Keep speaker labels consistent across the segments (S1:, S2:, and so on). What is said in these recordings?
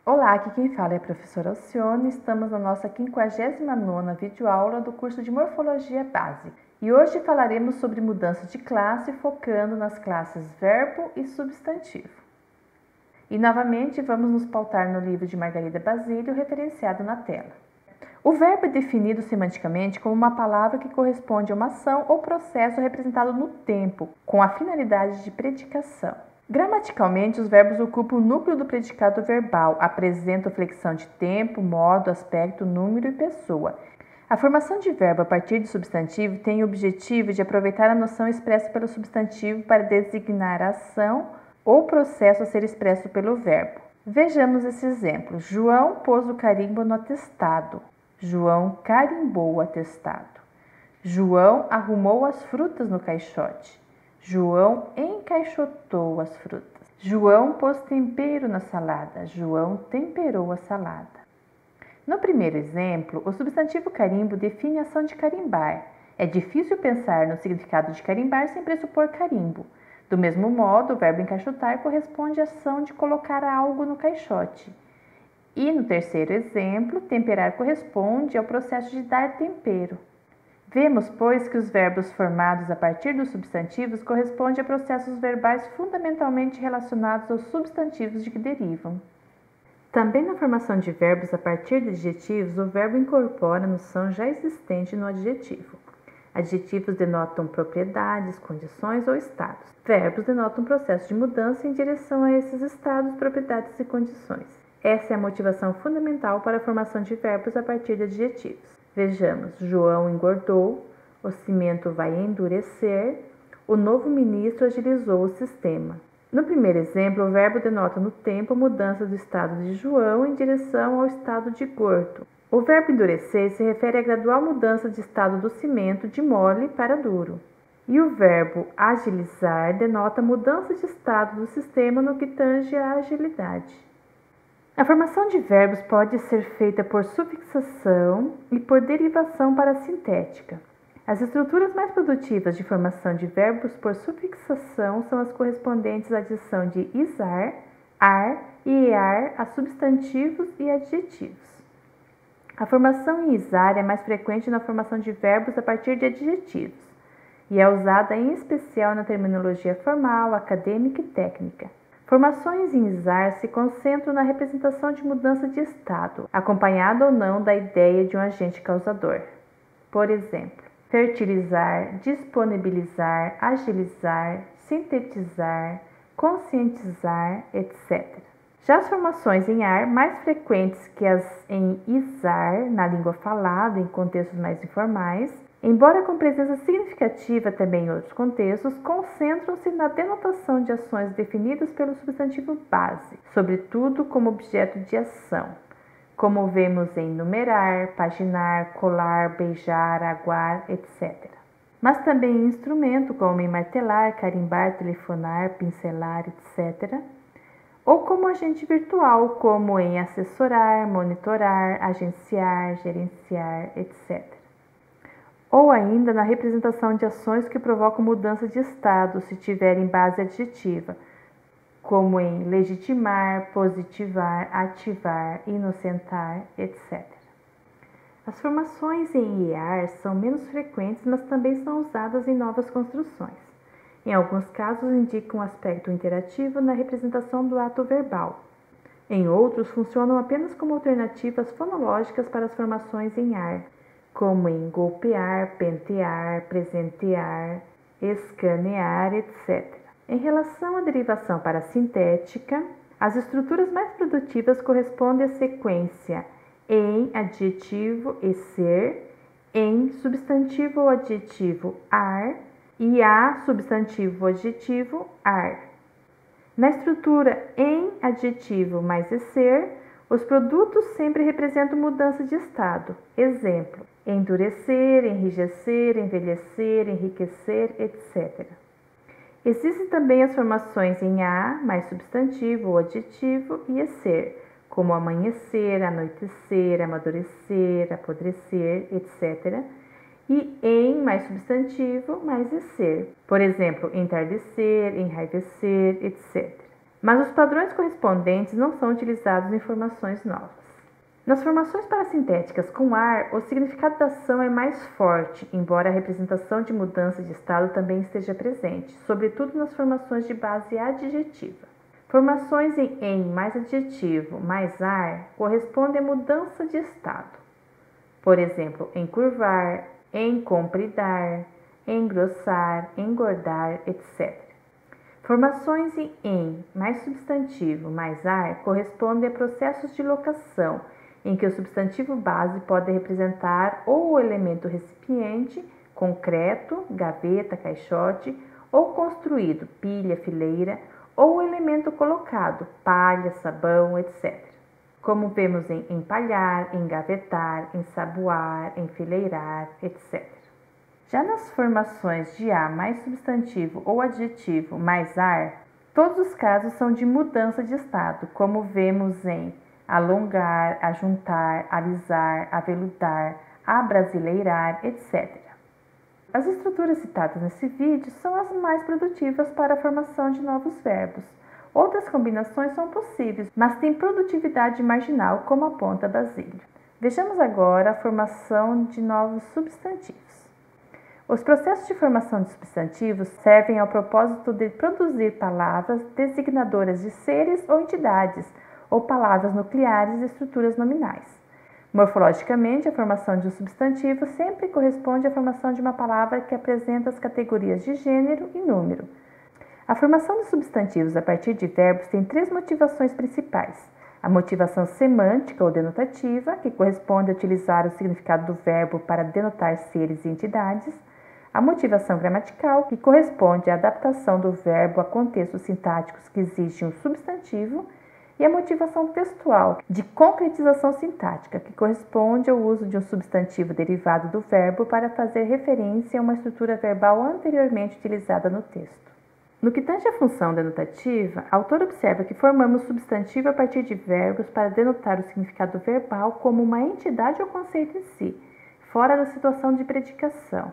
S1: Olá, aqui quem fala é a professora Alcione. Estamos na nossa 59ª videoaula do curso de Morfologia Básica. E hoje falaremos sobre mudança de classe, focando nas classes verbo e substantivo. E novamente vamos nos pautar no livro de Margarida Basílio, referenciado na tela. O verbo é definido semanticamente como uma palavra que corresponde a uma ação ou processo representado no tempo, com a finalidade de predicação. Gramaticalmente, os verbos ocupam o núcleo do predicado verbal, apresentam flexão de tempo, modo, aspecto, número e pessoa. A formação de verbo a partir de substantivo tem o objetivo de aproveitar a noção expressa pelo substantivo para designar a ação ou processo a ser expresso pelo verbo. Vejamos esse exemplo. João pôs o carimbo no atestado. João carimbou o atestado. João arrumou as frutas no caixote. João encaixotou as frutas. João pôs tempero na salada. João temperou a salada. No primeiro exemplo, o substantivo carimbo define a ação de carimbar. É difícil pensar no significado de carimbar sem pressupor carimbo. Do mesmo modo, o verbo encaixotar corresponde à ação de colocar algo no caixote. E no terceiro exemplo, temperar corresponde ao processo de dar tempero. Vemos, pois, que os verbos formados a partir dos substantivos correspondem a processos verbais fundamentalmente relacionados aos substantivos de que derivam. Também na formação de verbos a partir de adjetivos, o verbo incorpora a noção já existente no adjetivo. Adjetivos denotam propriedades, condições ou estados. Verbos denotam um processo de mudança em direção a esses estados, propriedades e condições. Essa é a motivação fundamental para a formação de verbos a partir de adjetivos. Vejamos, João engordou, o cimento vai endurecer, o novo ministro agilizou o sistema. No primeiro exemplo, o verbo denota no tempo a mudança do estado de João em direção ao estado de gordo. O verbo endurecer se refere à gradual mudança de estado do cimento de mole para duro. E o verbo agilizar denota a mudança de estado do sistema no que tange à agilidade. A formação de verbos pode ser feita por sufixação e por derivação parasintética. As estruturas mais produtivas de formação de verbos por sufixação são as correspondentes à adição de isar, ar e ear a substantivos e adjetivos. A formação em isar é mais frequente na formação de verbos a partir de adjetivos e é usada em especial na terminologia formal, acadêmica e técnica. Formações em isar se concentram na representação de mudança de estado, acompanhada ou não da ideia de um agente causador. Por exemplo, fertilizar, disponibilizar, agilizar, sintetizar, conscientizar, etc. Já as formações em ar, mais frequentes que as em isar, na língua falada, em contextos mais informais, embora com presença significativa também em outros contextos, concentram-se na denotação de ações definidas pelo substantivo base, sobretudo como objeto de ação, como vemos em numerar, paginar, colar, beijar, aguar, etc. Mas também em instrumento, como em martelar, carimbar, telefonar, pincelar, etc., ou como agente virtual, como em assessorar, monitorar, agenciar, gerenciar, etc. Ou ainda na representação de ações que provocam mudança de estado, se tiverem base adjetiva, como em legitimar, positivar, ativar, inocentar, etc. As formações em IAR são menos frequentes, mas também são usadas em novas construções. Em alguns casos, indicam um aspecto interativo na representação do ato verbal. Em outros, funcionam apenas como alternativas fonológicas para as formações em ar, como em golpear, pentear, presentear, escanear, etc. Em relação à derivação parasintética, as estruturas mais produtivas correspondem à sequência em adjetivo e ser, em substantivo ou adjetivo ar e a substantivo ou adjetivo ar. Na estrutura em adjetivo mais e ser, os produtos sempre representam mudança de estado. Exemplo, endurecer, enrijecer, envelhecer, enriquecer, etc. Existem também as formações em a mais substantivo ou adjetivo e e ser, como amanhecer, anoitecer, amadurecer, apodrecer, etc., e em mais substantivo mais e ser, por exemplo, entardecer, enraivecer, etc. mas os padrões correspondentes não são utilizados em formações novas. Nas formações parassintéticas com ar, o significado da ação é mais forte, embora a representação de mudança de estado também esteja presente, sobretudo nas formações de base adjetiva. Formações em mais adjetivo mais ar correspondem a mudança de estado. Por exemplo, encurvar, encompridar, engrossar, engordar, etc. Formações em mais substantivo mais ar correspondem a processos de locação, em que o substantivo base pode representar ou o elemento recipiente, concreto, gaveta, caixote, ou construído, pilha, fileira, ou o elemento colocado, palha, sabão, etc. Como vemos em empalhar, engavetar, ensaboar, enfileirar, etc. Já nas formações de A mais substantivo ou adjetivo mais ar, todos os casos são de mudança de estado, como vemos em alongar, ajuntar, alisar, aveludar, abrasileirar, etc. As estruturas citadas nesse vídeo são as mais produtivas para a formação de novos verbos. Outras combinações são possíveis, mas têm produtividade marginal, como aponta Basílio. Vejamos agora a formação de novos substantivos. Os processos de formação de substantivos servem ao propósito de produzir palavras designadoras de seres ou entidades, ou palavras nucleares de estruturas nominais. Morfologicamente, a formação de um substantivo sempre corresponde à formação de uma palavra que apresenta as categorias de gênero e número. A formação de substantivos a partir de verbos tem três motivações principais. A motivação semântica ou denotativa, que corresponde a utilizar o significado do verbo para denotar seres e entidades. A motivação gramatical, que corresponde à adaptação do verbo a contextos sintáticos que exigem um substantivo. E a motivação textual, de concretização sintática, que corresponde ao uso de um substantivo derivado do verbo para fazer referência a uma estrutura verbal anteriormente utilizada no texto. No que tange à função denotativa, a autora observa que formamos substantivo a partir de verbos para denotar o significado verbal como uma entidade ou conceito em si, fora da situação de predicação.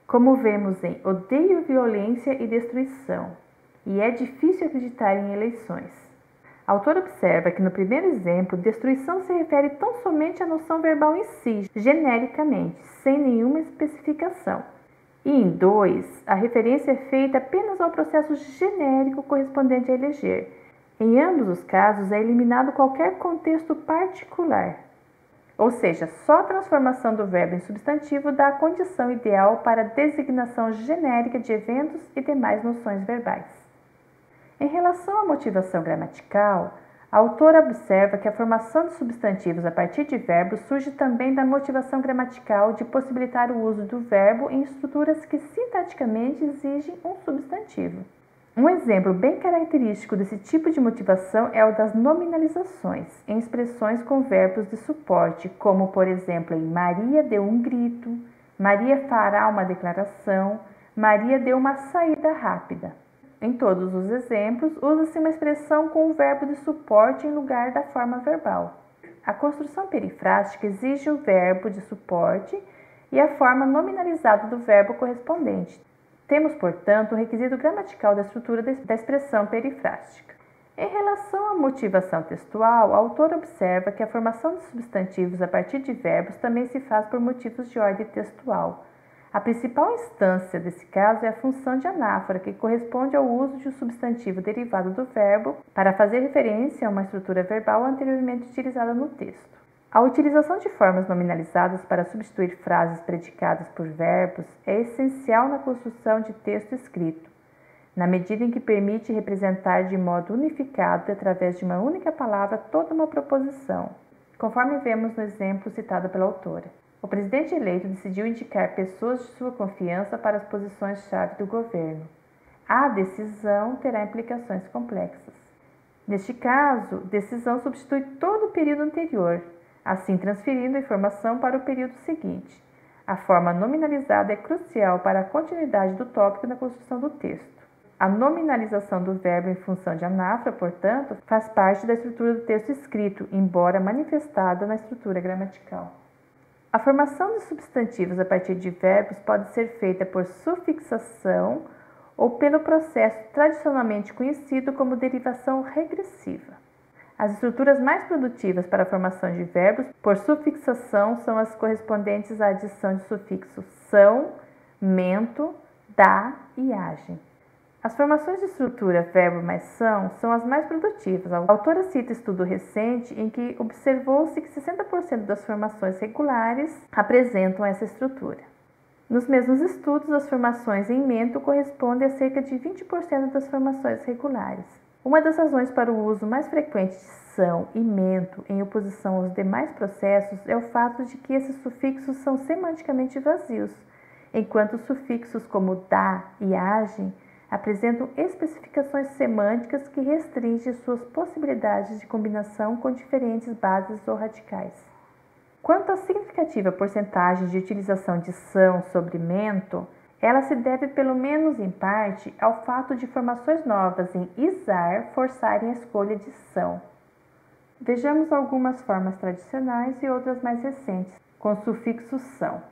S1: Como vemos em odeio violência e destruição, e é difícil acreditar em eleições. A autora observa que no primeiro exemplo, destruição se refere tão somente à noção verbal em si, genericamente, sem nenhuma especificação. E em 2, a referência é feita apenas ao processo genérico correspondente a eleger. Em ambos os casos, é eliminado qualquer contexto particular. Ou seja, só a transformação do verbo em substantivo dá a condição ideal para a designação genérica de eventos e demais noções verbais. Em relação à motivação gramatical, a autora observa que a formação de substantivos a partir de verbos surge também da motivação gramatical de possibilitar o uso do verbo em estruturas que sintaticamente exigem um substantivo. Um exemplo bem característico desse tipo de motivação é o das nominalizações, em expressões com verbos de suporte, como, por exemplo, em Maria deu um grito, Maria fará uma declaração, Maria deu uma saída rápida. Em todos os exemplos, usa-se uma expressão com o verbo de suporte em lugar da forma verbal. A construção perifrástica exige o verbo de suporte e a forma nominalizada do verbo correspondente. Temos, portanto, o requisito gramatical da estrutura da expressão perifrástica. Em relação à motivação textual, a autora observa que a formação de substantivos a partir de verbos também se faz por motivos de ordem textual. A principal instância desse caso é a função de anáfora, que corresponde ao uso de um substantivo derivado do verbo para fazer referência a uma estrutura verbal anteriormente utilizada no texto. A utilização de formas nominalizadas para substituir frases predicadas por verbos é essencial na construção de texto escrito, na medida em que permite representar de modo unificado, através de uma única palavra, toda uma proposição, conforme vemos no exemplo citado pela autora. O presidente eleito decidiu indicar pessoas de sua confiança para as posições-chave do governo. A decisão terá implicações complexas. Neste caso, decisão substitui todo o período anterior, assim transferindo a informação para o período seguinte. A forma nominalizada é crucial para a continuidade do tópico na construção do texto. A nominalização do verbo em função de anáfora, portanto, faz parte da estrutura do texto escrito, embora manifestada na estrutura gramatical. A formação de substantivos a partir de verbos pode ser feita por sufixação ou pelo processo tradicionalmente conhecido como derivação regressiva. As estruturas mais produtivas para a formação de verbos por sufixação são as correspondentes à adição de sufixos são, mento, dá e agem. As formações de estrutura verbo mais são as mais produtivas. A autora cita estudo recente em que observou-se que 60% das formações regulares apresentam essa estrutura. Nos mesmos estudos, as formações em mento correspondem a cerca de 20% das formações regulares. Uma das razões para o uso mais frequente de são e mento em oposição aos demais processos é o fato de que esses sufixos são semanticamente vazios, enquanto sufixos como dá e agem apresentam especificações semânticas que restringem suas possibilidades de combinação com diferentes bases ou radicais. Quanto à significativa porcentagem de utilização de são sobre mento, ela se deve, pelo menos em parte, ao fato de formações novas em isar forçarem a escolha de são. Vejamos algumas formas tradicionais e outras mais recentes, com sufixos são: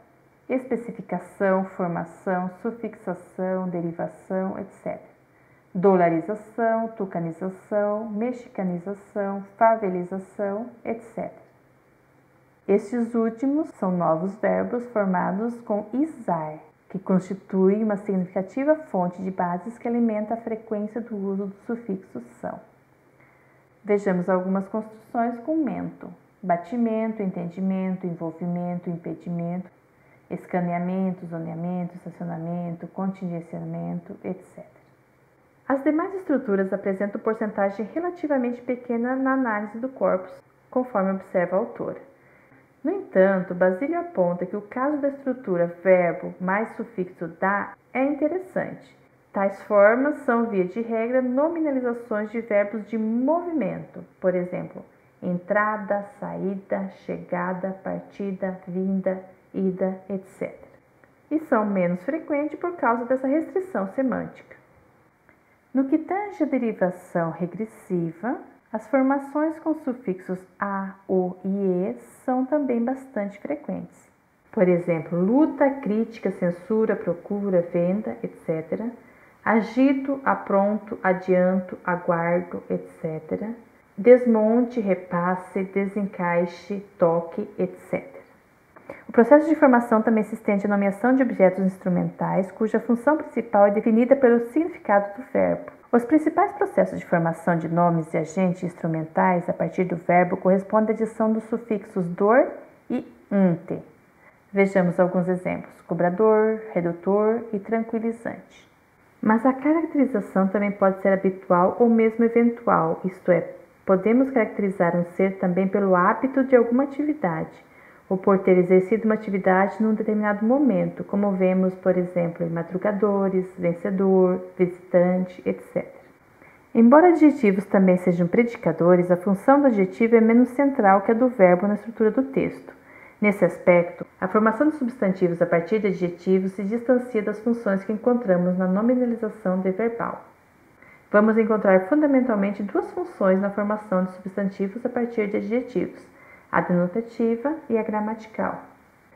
S1: especificação, formação, sufixação, derivação, etc. Dolarização, tucanização, mexicanização, favelização, etc. Estes últimos são novos verbos formados com isar, que constitui uma significativa fonte de bases que alimenta a frequência do uso do sufixo são. Vejamos algumas construções com mento: batimento, entendimento, envolvimento, impedimento, escaneamento, zoneamento, estacionamento, contingenciamento, etc. As demais estruturas apresentam porcentagem relativamente pequena na análise do corpus, conforme observa a autora. No entanto, Basílio aponta que o caso da estrutura verbo mais sufixo dá é interessante. Tais formas são, via de regra, nominalizações de verbos de movimento, por exemplo, entrada, saída, chegada, partida, vinda, ida, etc. E são menos frequentes por causa dessa restrição semântica. No que tange a derivação regressiva, as formações com sufixos a, o e e são também bastante frequentes. Por exemplo, luta, crítica, censura, procura, venda, etc. Agito, apronto, adianto, aguardo, etc. Desmonte, repasse, desencaixe, toque, etc. O processo de formação também se estende à nomeação de objetos instrumentais, cuja função principal é definida pelo significado do verbo. Os principais processos de formação de nomes de agentes instrumentais a partir do verbo correspondem à adição dos sufixos dor e ante. Vejamos alguns exemplos: cobrador, redutor e tranquilizante. Mas a caracterização também pode ser habitual ou mesmo eventual, isto é, podemos caracterizar um ser também pelo hábito de alguma atividade, ou por ter exercido uma atividade num determinado momento, como vemos, por exemplo, em madrugadores, vencedor, visitante, etc. Embora adjetivos também sejam predicadores, a função do adjetivo é menos central que a do verbo na estrutura do texto. Nesse aspecto, a formação de substantivos a partir de adjetivos se distancia das funções que encontramos na nominalização verbal. Vamos encontrar fundamentalmente duas funções na formação de substantivos a partir de adjetivos: a denotativa e a gramatical.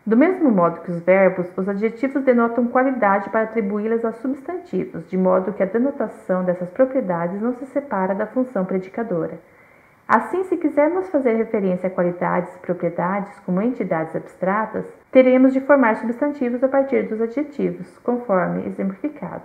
S1: Do mesmo modo que os verbos, os adjetivos denotam qualidade para atribuí-las a substantivos, de modo que a denotação dessas propriedades não se separa da função predicadora. Assim, se quisermos fazer referência a qualidades e propriedades como entidades abstratas, teremos de formar substantivos a partir dos adjetivos, conforme exemplificado.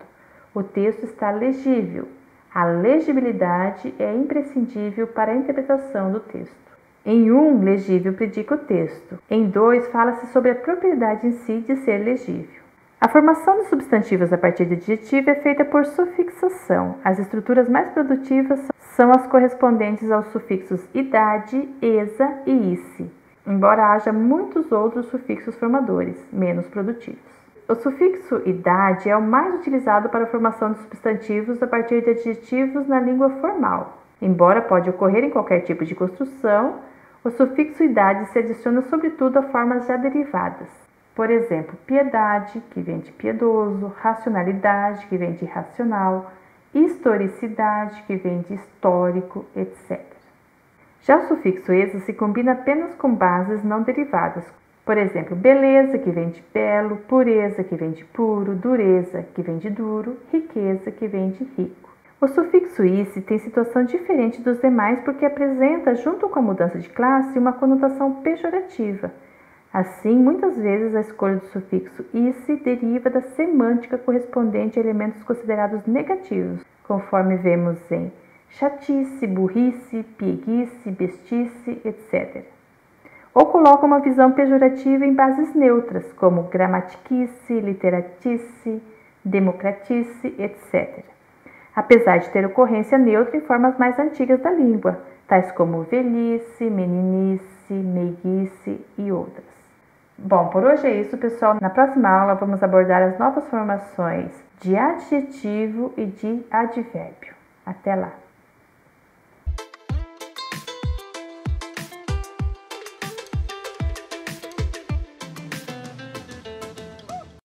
S1: O texto está legível. A legibilidade é imprescindível para a interpretação do texto. Em um, legível predica o texto. Em dois, fala-se sobre a propriedade em si de ser legível. A formação de substantivos a partir de adjetivo é feita por sufixação. As estruturas mais produtivas são as correspondentes aos sufixos idade, esa e ice, embora haja muitos outros sufixos formadores, menos produtivos. O sufixo idade é o mais utilizado para a formação de substantivos a partir de adjetivos na língua formal. Embora pode ocorrer em qualquer tipo de construção, o sufixo idade se adiciona sobretudo a formas já derivadas. Por exemplo, piedade, que vem de piedoso, racionalidade, que vem de racional, historicidade, que vem de histórico, etc. Já o sufixo esa se combina apenas com bases não derivadas, Por exemplo, beleza, que vem de belo, pureza, que vem de puro, dureza, que vem de duro, riqueza, que vem de rico. O sufixo "ice" tem situação diferente dos demais porque apresenta, junto com a mudança de classe, uma conotação pejorativa. Assim, muitas vezes a escolha do sufixo "ice" deriva da semântica correspondente a elementos considerados negativos, conforme vemos em chatice, burrice, pieguice, bestice, etc. Ou coloca uma visão pejorativa em bases neutras, como gramatiquice, literatice, democratice, etc. Apesar de ter ocorrência neutra em formas mais antigas da língua, tais como velhice, meninice, meiguice e outras. Bom, por hoje é isso, pessoal. Na próxima aula vamos abordar as novas formações de adjetivo e de advérbio. Até lá!